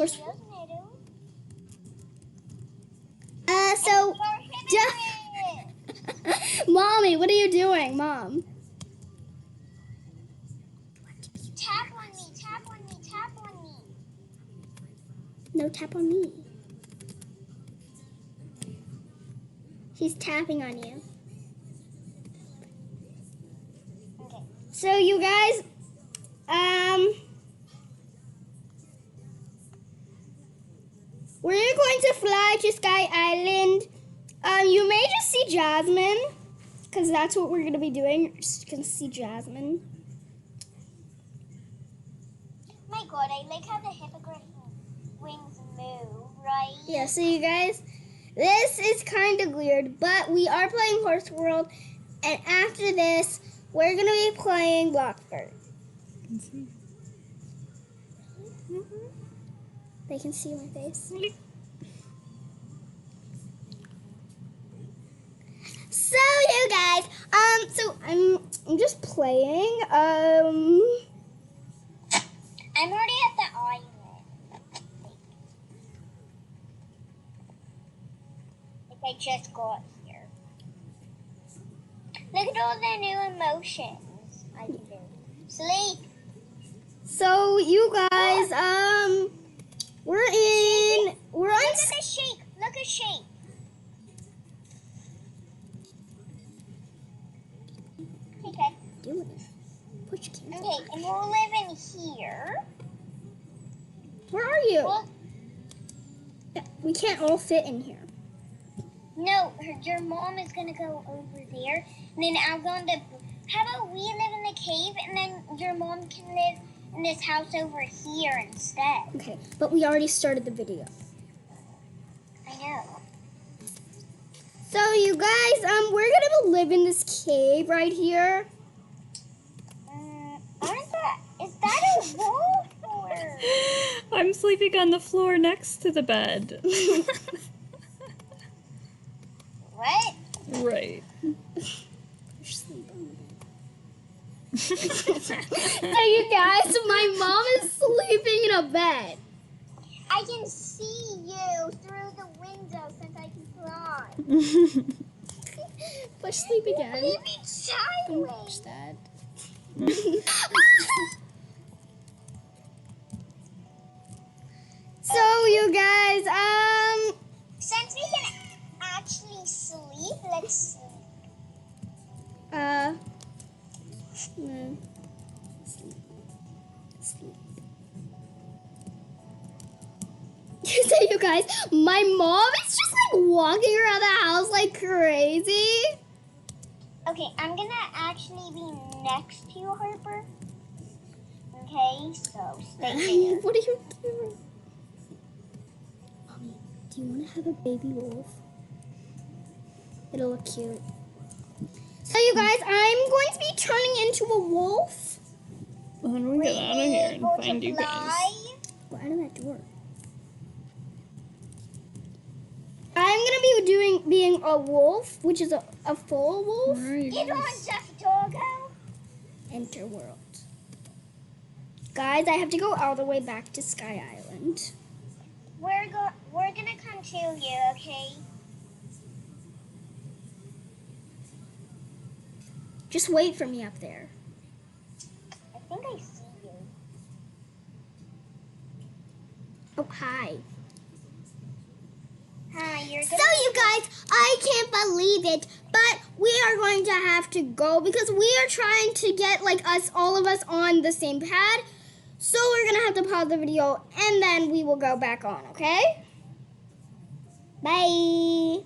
Horse. So, Mommy, what are you doing, Mom? tap on me, tap on me, tap on me. No, tap on me. She's tapping on you. Okay. So you guys, we're going to fly to Sky Island. You may just see Jasmine, because that's what we're going to be doing. You're just going to see Jasmine. My God, I like how the hippogriff wings move, right? Yeah, so you guys, this is kind of weird, but we are playing Horse World, and after this, we're going to be playing Bloxburg. They can see my face. So you guys, so I'm just playing. I'm already at the island. Like I just got here. Look at all the new emotions I can do. Sleep. So you guys, we're on. Look at the shake. Look at shake. Okay. Do it. Put your camera. Okay, and we'll live in here. Where are you? Well, We can't all fit in here. no, your mom is gonna go over there, and then I'm going to. How about we live in the cave, and then your mom can live in this house over here instead? Okay, but we already started the video. I know. So you guys, we're gonna live in this cave right here. Is that a wolf or? I'm sleeping on the floor next to the bed. What? Right. Sleep on the bed. So you guys, my mom is sleeping in a bed. I can see you through the window since I can fly. Push sleep again. Leave me sideways. Push that. So you guys, Since we can actually sleep, let's sleep. Sleep. So you guys, my mom is just like walking around the house like crazy. Okay, I'm gonna actually be next to you, Harper. Okay, so stay there. What are you doing? Mommy, do you want to have a baby wolf? It'll look cute. So you guys, I'm going to be turning into a wolf. How do we get out of here and find you guys? Go out of that door. I'm gonna be being a wolf, which is a full wolf. Where are you You don't guys? just doggo. Enter world. Guys, I have to go all the way back to Sky Island. We're gonna come to you, okay? Just wait for me up there. I think I see you. Oh, hi. Hi, you're So you guys, I can't believe it, but we are going to have to go because we are trying to get like all of us on the same pad. So we're gonna have to pause the video and then we will go back on, okay? Bye.